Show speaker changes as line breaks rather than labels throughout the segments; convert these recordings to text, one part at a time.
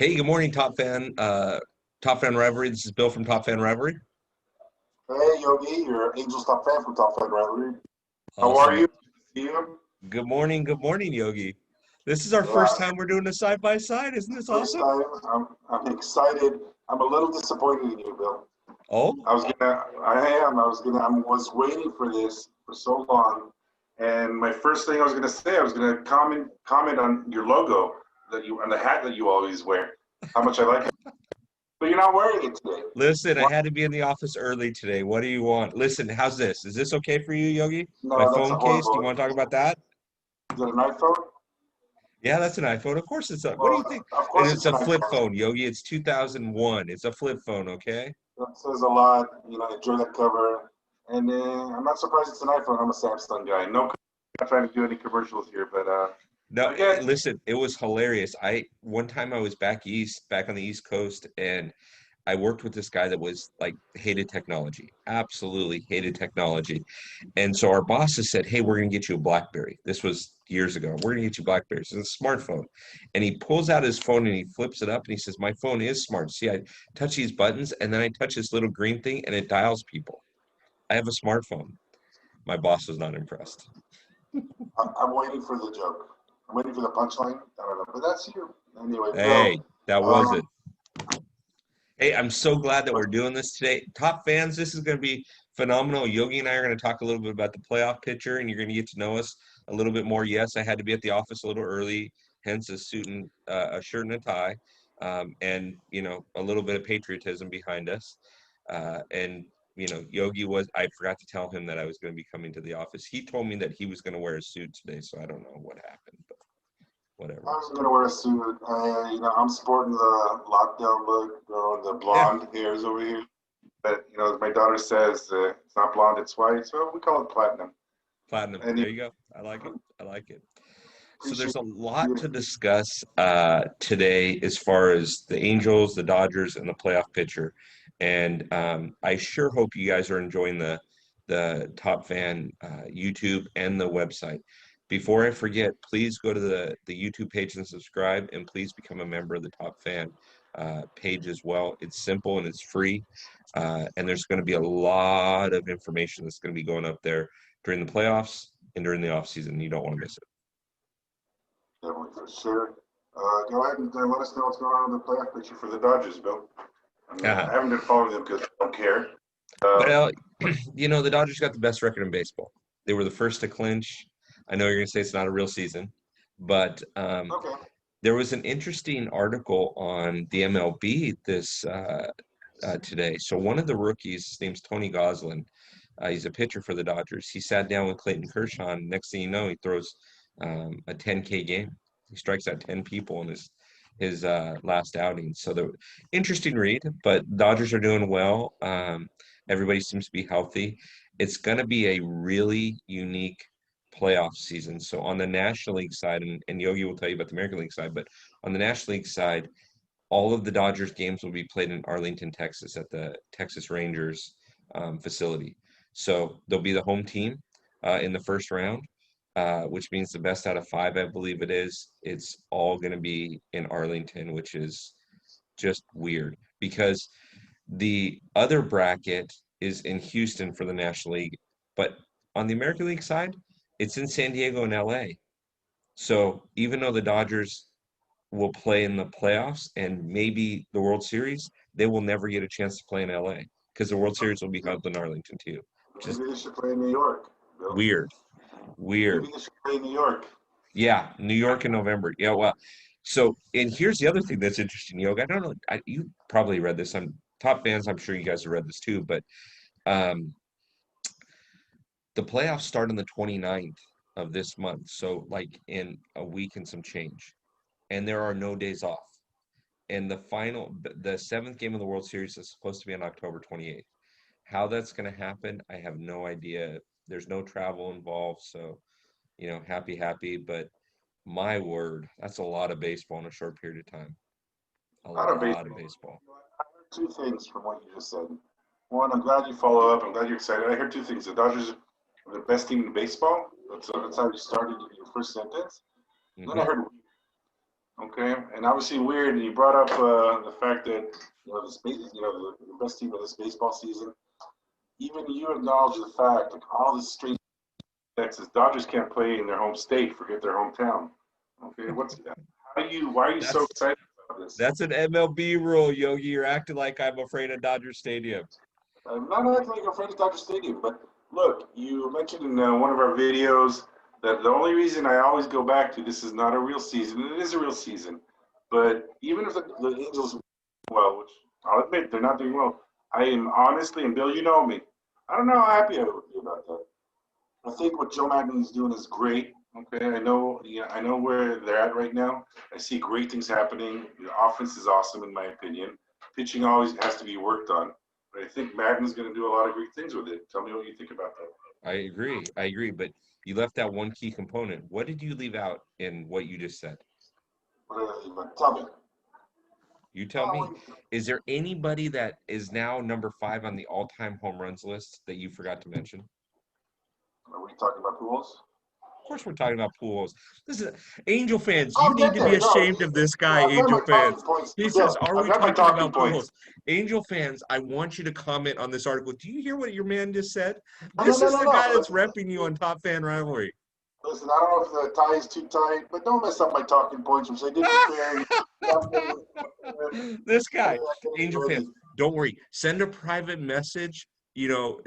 Hey, good morning, Top Fan Rivalry. This is Bill from Top Fan Rivalry.
Hey, Yogi, you're Angel's top fan from TopFanRivalry. How are
Awesome.
you? See you?
Good morning, Yogi. This is our first
Yeah,
time we're doing a side by side. Isn't this
first
awesome?
time. I'm excited. I'm a little disappointed in you, Bill.
Oh,
I was waiting for this for so long. And my first thing I was gonna say, I was gonna comment on your logo on the hat that you always wear. How much I like it. But you're not wearing it today.
listen, I
Why?
had to be in the office early today. What do you want? Listen, how's this? Is this okay for you, Yogi? My
No, that's a
phone case. Do you
horrible.
want to talk about that?
Is it an iPhone?
Yeah, that's an iPhone. Of course it's a. What do you think?
Well, of
And
course
it's
it's
a
an
flip
iPhone.
phone, Yogi. It's 2001. It's a flip phone, okay?
That says a lot. Enjoy that cover. And I'm not surprised it's an iPhone. I'm a Samsung guy. No, not trying to do any commercials here, but
No,
I get.
listen, it was hilarious. I one time I was back on the East Coast, and I worked with this guy that was like hated technology, absolutely hated technology. And so our bosses said, "Hey, we're going to get you a BlackBerry." This was years ago. We're going to get you BlackBerry. So it's a smartphone. And he pulls out his phone and he flips it up and he says, "My phone is smart. See, I touch these buttons and then I touch this little green thing and it dials people. I have a smartphone." My boss was not impressed.
I'm waiting for the joke. I'm waiting for the punchline. I don't know, but that's you. Anyway,
Hey,
Bill.
that was
Um,
it. Hey, I'm so glad that we're doing this today. Top fans, this is going to be phenomenal. Yogi and I are going to talk a little bit about the playoff picture, and you're going to get to know us a little bit more. Yes, I had to be at the office a little early, hence a suit and a shirt and a tie, and a little bit of patriotism behind us. And Yogi was. I forgot to tell him that I was going to be coming to the office. He told me that he was going to wear a suit today, so I don't know what happened, but
I
whatever.
was gonna wear a suit. I'm sporting the lockdown look, the
Yeah,
blonde hairs over here. But as my daughter says, it's not blonde, it's white, so we call it platinum.
platinum.
And you
There you go. I like it. I like it. So
appreciate
there's a lot
you.
to discuss today as far as the Angels, the Dodgers, and the playoff picture. And I sure hope you guys are enjoying the Top Fan YouTube and the website. Before I forget, please go to the YouTube page and subscribe, and please become a member of the Top Fan page as well. It's simple and it's free, and there's going to be a lot of information that's going to be going up there during the playoffs and during the off season. You don't want to miss it.
Definitely for sure. Go ahead and let us know what's going on in the playoff picture for the Dodgers, Bill. I haven't been following them because I don't care. Um,
Well, the Dodgers got the best record in baseball. They were the first to clinch. I know you're going to say it's not a real season, but
okay.
there was an interesting article on the MLB this today. So one of the rookies, his name's Tony Goslin. He's a pitcher for the Dodgers. He sat down with Clayton Kershaw, and next thing you know, he throws a 10K game. He strikes out 10 people in his last outing. So the interesting read, but Dodgers are doing well. Everybody seems to be healthy. It's going to be a really unique playoff season. So on the National League side, and Yogi will tell you about the American League side, but on the National League side, all of the Dodgers games will be played in Arlington, Texas, at the Texas Rangers facility. So they'll be the home team in the first round, which means the best out of five, I believe it is. It's all going to be in Arlington, which is just weird because the other bracket is in Houston for the National League, but on the American League side, it's in San Diego and LA. So even though the Dodgers will play in the playoffs and maybe the World Series, they will never get a chance to play in LA because the World Series will be held in Arlington too, which is
Maybe they should play in New York, Bill.
weird.
Maybe
Weird.
they should play in New York.
Yeah, New York in November. Yeah, well, so and here's the other thing that's interesting, Yoga. I don't know. You probably read this. I'm top fans. I'm sure you guys have read this too. But um, the playoffs start on the 29th of this month, so like in a week and some change, and there are no days off. And the seventh game of the World Series is supposed to be on October 28th. How that's going to happen, I have no idea. There's no travel involved, so happy, happy. But my word, that's a lot of baseball in a short period of time. A
Not a
lot of
baseball.
baseball.
I heard two things from what you just said. One, I'm glad you follow up. I'm glad you're excited. I heard two things. The Dodgers are the best team in baseball. That's how you started your first sentence. Then I
Hmm.
heard Okay, and obviously weird. And you brought up the fact that the best team of this baseball season. Even you acknowledge the fact that all this strange Texas Dodgers can't play in their home state, forget their hometown. Okay, why are you so
That's
excited about this?
that's an MLB rule, Yogi. You're acting like I'm afraid of Dodger Stadium.
I'm not acting like I'm afraid of Dodger Stadium, but look, you mentioned in one of our videos that the only reason I always go back to this is not a real season, and it is a real season. But even if the Angels, well, which I'll admit they're not doing well, I am honestly, and Bill, you know me, I don't know how happy I would be about that. I think what Joe Maddon is doing is great. Okay, I know, yeah, I know where they're at right now. I see great things happening. The offense is awesome, in my opinion. Pitching always has to be worked on, but I think Maddon's going to do a lot of great things with it. Tell me what you think about that.
I agree. I agree. But you left out one key component. What did you leave out in what you just said?
Tell me.
You tell me.
Oh,
Is there anybody that is now number 5 on the all-time home runs list that you forgot to mention?
are we talking about pools?
Of course, we're talking about Pujols. This is Angel fans. You
I'll
need
get
to be
there. No,
ashamed of this
no,
guy,
I've got
Angel
my talking
fans.
points.
He says,
Bill,
"Are
I've
we
got my
talking
talking
about Pujols?"
points.
Angel fans, I want you to comment on this article. Do you hear what your man just said?
No, no,
This
no,
is
no,
the
no.
guy that's repping you on Top Fan Rivalry.
Listen, I don't know if the tie is too tight, but don't mess up my talking points, which I did prepare. I'm getting,
This guy,
getting
Angel fans,
ready.
don't worry. Send a private message,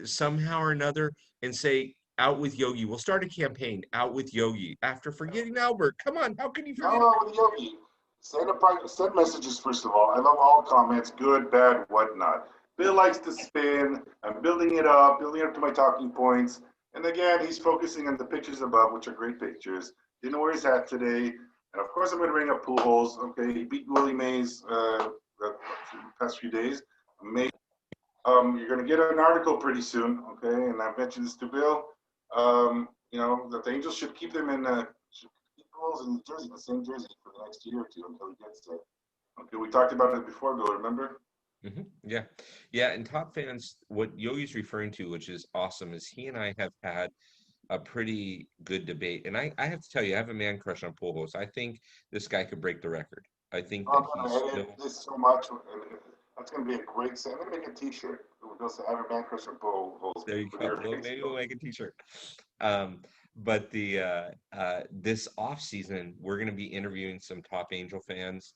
somehow or another, and say, "Out with Yogi." We'll start a campaign, "Out with Yogi." After forgetting Albert. Come on, how can you forget?
No, with Yogi. Send messages first of all. I love all comments, good, bad, whatnot. Bill likes to spin. I'm building up to my talking points. And again, he's focusing on the pictures above, which are great pictures. Didn't know where he's at today. And of course, I'm going to bring up pool holes. Okay, he beat Willie Mays the past few days. May you're going to get an article pretty soon, okay? And I mentioned this to Bill. That the Angels should keep them in should keep Bulls in Jersey, the same jersey for the next year or two until he gets there. Okay, we talked about it before, Bill. Remember?
Yeah. Yeah. And Top Fans, what Yogi's referring to, which is awesome, is he and I have had a pretty good debate. And I have to tell you, I have a man crush on Pujols. I think this guy could break the record. I think
I'm
that
going
he's
to edit
still
this so much. That's going to be a great set. I'm going to make a T-shirt. We'll say, "I have a man crush on Bulls
there you
with
go.
your
Well,
face."
maybe we'll make a t-shirt. But this off season, we're going to be interviewing some top Angel fans,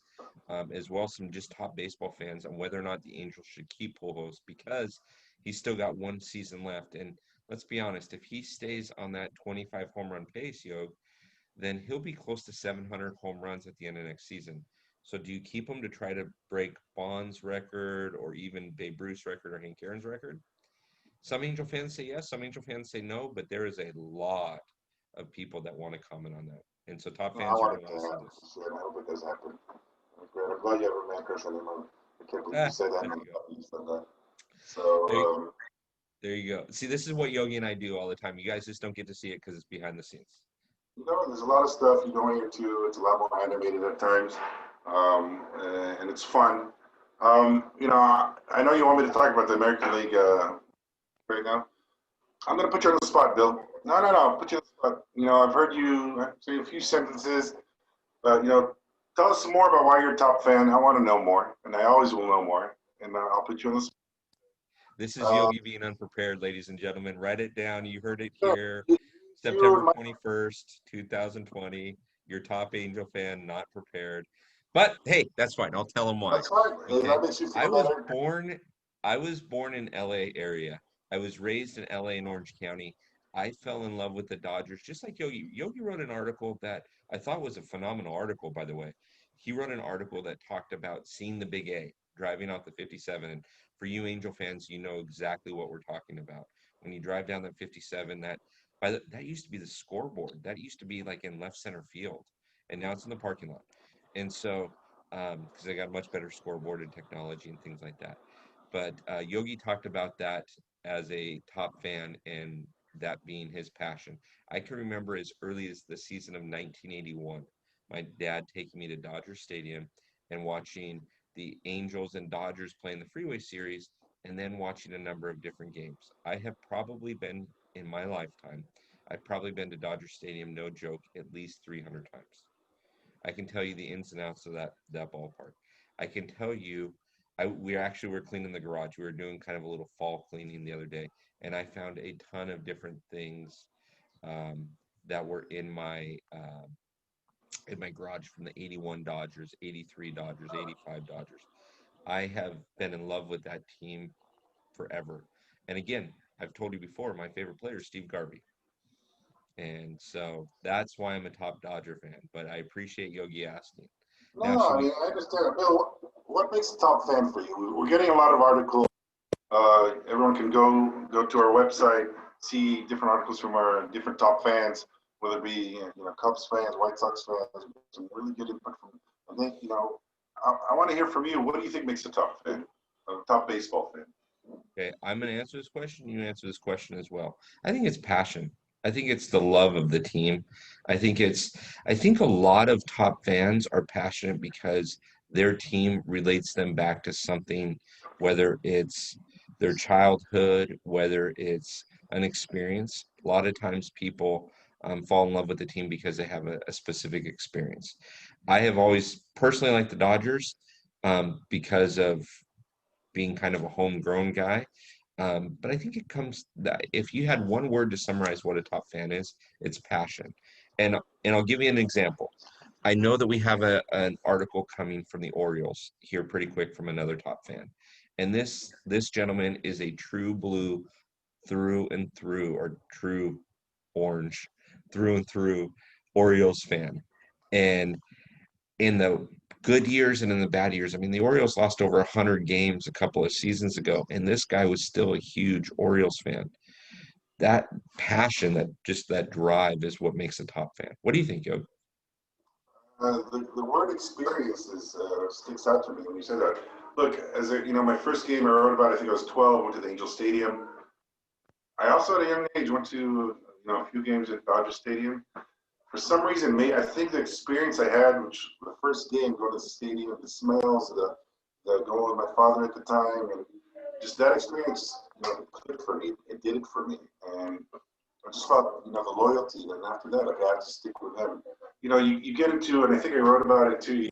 as well as some just top baseball fans on whether or not the Angels should keep Pujols because he's still got one season left. And let's be honest, if he stays on that 25 home run pace, then he'll be close to 700 home runs at the end of next season. So do you keep him to try to break Bond's record or even Babe Ruth's record or Hank Aaron's record? Some Angel fans say yes, some Angel fans say no, but there is a lot of people that want to comment on that. And so top
No, I
fans, you're
want
going
it
to
to
want to see
happen.
this.
Shit, I hope it does happen. Okay, I'm glad you have a man crush on him. I can't believe you
Ah,
said that.
there
And I'm
you go.
happy you said that.
There,
So,
there you go. See, this is what Yogi and I do all the time. You guys just don't get to see it because it's behind the scenes.
there's a lot of stuff you don't hear too. It's a lot more animated at times, and it's fun. I know you want me to talk about the American League right now. I'm going to put you on the spot, Bill. No, no, no. Put you on the spot. I've heard you say a few sentences, but tell us some more about why you're a top fan. I want to know more, and I always will know more. And I'll put you on the spot.
This is
Uh,
Yogi being unprepared, ladies and gentlemen. Write it down. You heard it
yeah,
here.
you
September
and my
21st, 2020. Your top Angel fan, not prepared. But hey, that's fine. I'll tell him why.
that's fine. If
Okay.
that makes you
I
feel
was
better.
born I was born in LA area. I was raised in LA and Orange County. I fell in love with the Dodgers just like Yogi. Yogi wrote an article that I thought was a phenomenal article, by the way. He wrote an article that talked about seeing the big A, driving out the 57. And for you Angel fans, you know exactly what we're talking about. When you drive down that 57, that used to be the scoreboard. That used to be like in left center field, and now it's in the parking lot. And so, because they got much better scoreboard and technology and things like that. But Yogi talked about that as a top fan and that being his passion. I can remember as early as the season of 1981, my dad taking me to Dodger Stadium and watching the Angels and Dodgers playing the Freeway Series and then watching a number of different games. I have probably been in my lifetime, I've probably been to Dodger Stadium, no joke, at least 300 times. I can tell you the ins and outs of that ballpark. I can tell you, we actually were cleaning the garage. We were doing kind of a little fall cleaning the other day, and I found a ton of different things um, that were in my garage from the 81 Dodgers, 83 Dodgers, 85 Dodgers. I have been in love with that team forever. And again, I've told you before, my favorite player is Steve Garvey. And so that's why I'm a top Dodger fan. But I appreciate Yogi asking. Now,
No,
should
I
we?
mean, I understand. Bill, what makes a top fan for you? We're getting a lot of articles. Everyone can go to our website, see different articles from our different top fans, whether it be Cubs fans, White Sox fans, some really good input from. I think I want to hear from you. What do you think makes a top fan, a top baseball fan?
Okay, I'm going to answer this question. You answer this question as well. I think it's passion. I think it's the love of the team. I think a lot of top fans are passionate because their team relates them back to something, whether it's their childhood, whether it's an experience. A lot of times people fall in love with the team because they have a specific experience. I have always personally liked the Dodgers because of being kind of a homegrown guy. But I think it comes that if you had one word to summarize what a top fan is, it's passion. And I'll give you an example. I know that we have an article coming from the Orioles here pretty quick from another top fan. And this gentleman is a true blue through and through, or true orange through and through Orioles fan. And in the good years and in the bad years. I mean, the Orioles lost over 100 games a couple of seasons ago, and this guy was still a huge Orioles fan. That passion, that drive is what makes a top fan. What do you think, Yogi?
The word experience sticks out to me when you say that. Look, my first game I wrote about, I think I was 12, went to the Angel Stadium. I also at a young age went to a few games at Dodger Stadium. For some reason, I think the experience I had, which the first game going to the stadium, the smells, the going with my father at the time, and just that experience, clicked for me. It did it for me, and I just felt the loyalty. And after that, I had to stick with him. You get into, and I think I wrote about it too.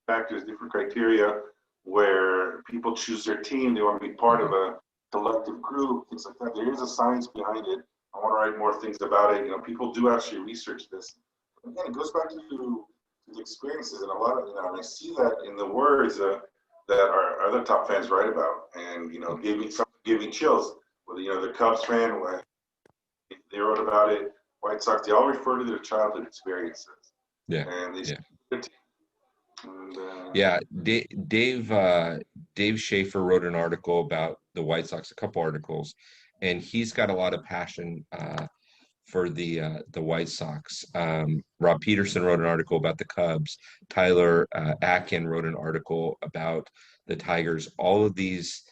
Factors, different criteria where people choose their team. They want to be part of a collective group, things like that. There is a science behind it. I want to write more things about it. People do actually research this. Again, it goes back to the experiences, and a lot of and I see that in the words that our other top fans write about, and gave me chills. Whether the Cubs fan, when they wrote about it, White Sox, they all refer to their childhood experiences,
Yeah,
and they.
yeah.
And,
Yeah, Dave Schaefer wrote an article about the White Sox, a couple articles, and he's got a lot of passion for the White Sox. Rob Peterson wrote an article about the Cubs. Tyler Atkin wrote an article about the Tigers. All of these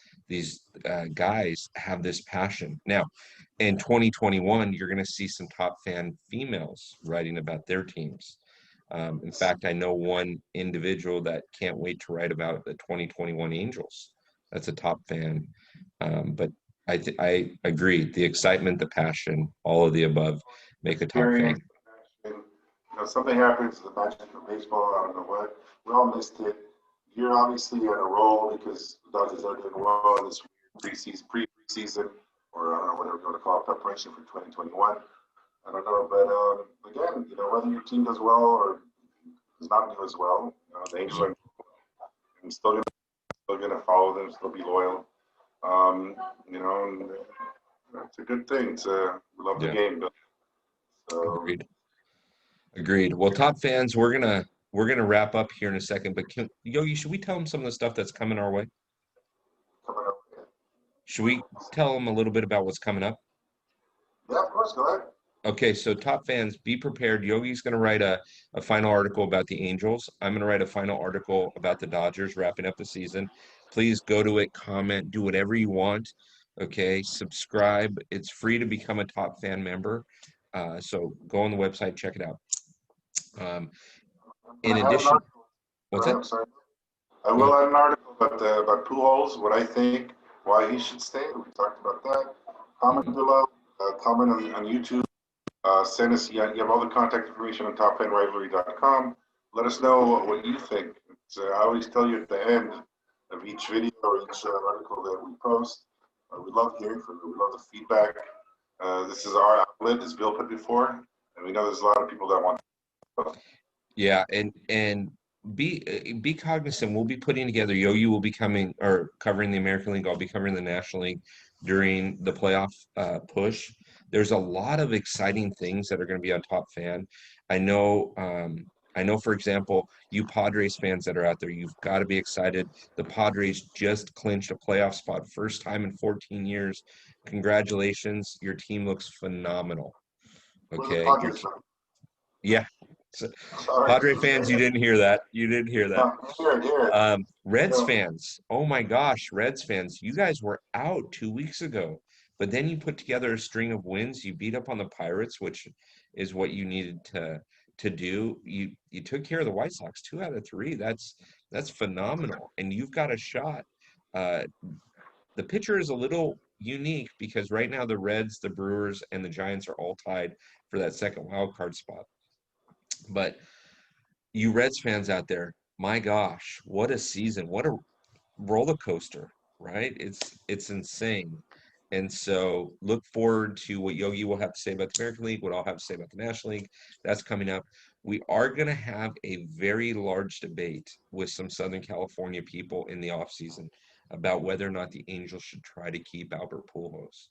guys have this passion. Now, in 2021, you're going to see some top fan females writing about their teams. In fact, I know one individual that can't wait to write about the 2021 Angels. That's a top fan. But I agree. The excitement, the passion, all of the above make a top
experience.
fan.
And, something happens to the magic of baseball. I don't know what. We all missed it. You're obviously on a roll because the Dodgers are doing well in this preseason, or I don't know whatever you want to call it, preparation for 2021. I don't know, but again, whether your team does well or does not do as well, the Angels
Mhm.
are I'm still gonna follow them, still be loyal. And it's a good thing. We love the
Yeah,
game. So
agreed. Agreed. Well, top fans, we're gonna wrap up here in a second. But Yogi, should we tell them some of the stuff that's coming our way?
coming up.
Should we tell them a little bit about what's coming up?
Yeah, of course. Go ahead.
Okay, so top fans, be prepared. Yogi's going to write a final article about the Angels. I'm going to write a final article about the Dodgers wrapping up the season. Please go to it, comment, do whatever you want. Okay, subscribe. It's free to become a top fan member. So go on the website, check it out. Um, in
I have an
addition,
article. Go
what's
ahead.
that?
I'm sorry. I
Go
will add an article about Pujols, what I think, why he should stay. We talked about that. Comment
ahead.
below. Comment on YouTube. Send us. You have all the contact information on TopFanRivalry.com. let us know what you think. I always tell you at the end of each video or each article that we post, we love hearing from you. We love the feedback. This is our outlet, as Bill put before, and we know there's a lot of people that want to.
Yeah, and be cognizant. We'll be putting together. Yogi will be coming or covering the American League. I'll be covering the National League during the playoff push. There's a lot of exciting things that are going to be on Top Fan. I know. I know, for example, you Padres fans that are out there, you've got to be excited. The Padres just clinched a playoff spot, first time in 14 years. Congratulations, your team looks phenomenal.
We're the
Okay,
Padres fan.
yeah. So,
Sorry.
Padre fans, you didn't hear that. You didn't hear that.
Here it.
Reds
Yeah.
fans, oh my gosh, Reds fans, you guys were out 2 weeks ago, but then you put together a string of wins. You beat up on the Pirates, which is what you needed to do. You took care of the White Sox 2 out of 3. That's phenomenal, and you've got a shot. Uh, the pitcher is a little unique because right now the Reds, the Brewers, and the Giants are all tied for that second wild card spot. But you Reds fans out there, my gosh, what a season. What a roller coaster, right? It's insane. And so look forward to what Yogi will have to say about the American League, what I'll have to say about the National League. That's coming up. We are going to have a very large debate with some Southern California people in the offseason about whether or not the Angels should try to keep Albert Pujols.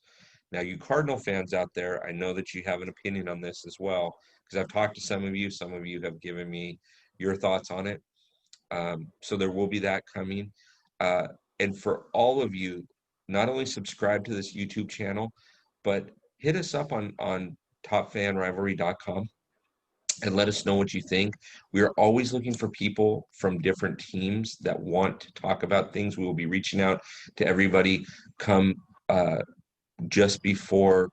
Now, you Cardinal fans out there, I know that you have an opinion on this as well, because I've talked to some of you. Some of you have given me your thoughts on it. So there will be that coming. Uh, and for all of you, not only subscribe to this YouTube channel, but hit us up on TopFanRivalry.com and let us know what you think. We are always looking for people from different teams that want to talk about things. We will be reaching out to everybody come just before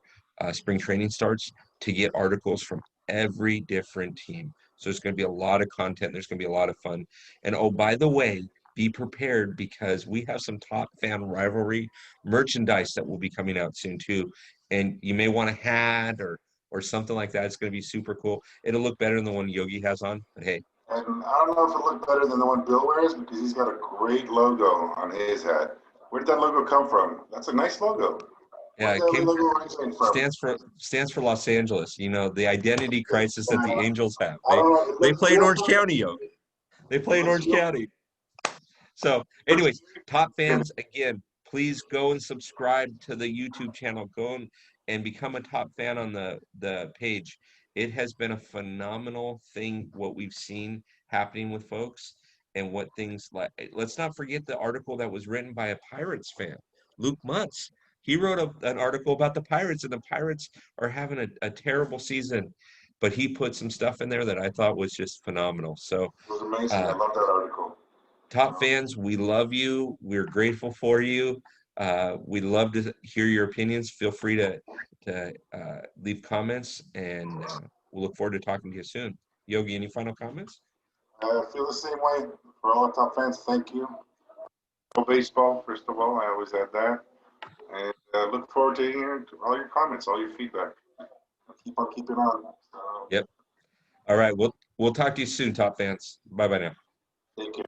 spring training starts to get articles from every different team. So there's going to be a lot of content. There's going to be a lot of fun. And oh, by the way, be prepared because we have some Top Fan Rivalry merchandise that will be coming out soon too. And you may want a hat or something like that. It's going to be super cool. It'll look better than the one Yogi has on. But hey,
And I don't know if it looked better than the one Bill wears because he's got a great logo on his hat. Where did that logo come from? That's a nice logo.
yeah,
Where'd
it
that
came
logo originate from?
stands for Los Angeles. You know, the identity crisis that the Angels have.
I don't know. It
They
looks
play in Orange
real.
County, Yogi. They
It
play in
looks
Orange
real.
County. So, anyways, Top fans, again, please go and subscribe to the YouTube channel. Go and become a Top fan on the page. It has been a phenomenal thing what we've seen happening with folks and what things like. Let's not forget the article that was written by a Pirates fan, Luke Muntz. He wrote an article about the Pirates, and the Pirates are having a terrible season. But he put some stuff in there that I thought was just phenomenal. So,
It was amazing. I
uh,
love that article.
Top fans, we love you. We're grateful for you. We'd love to hear your opinions. Feel free to leave comments, and we'll look forward to talking to you soon. Yogi, any final comments?
I feel the same way. For all our top fans, thank you. Baseball, first of all, I always add that. And look forward to hearing all your comments, all your feedback. I'll keep on keeping on. So,
Yep. All right. We'll talk to you soon, Top fans. Bye bye now.
take care.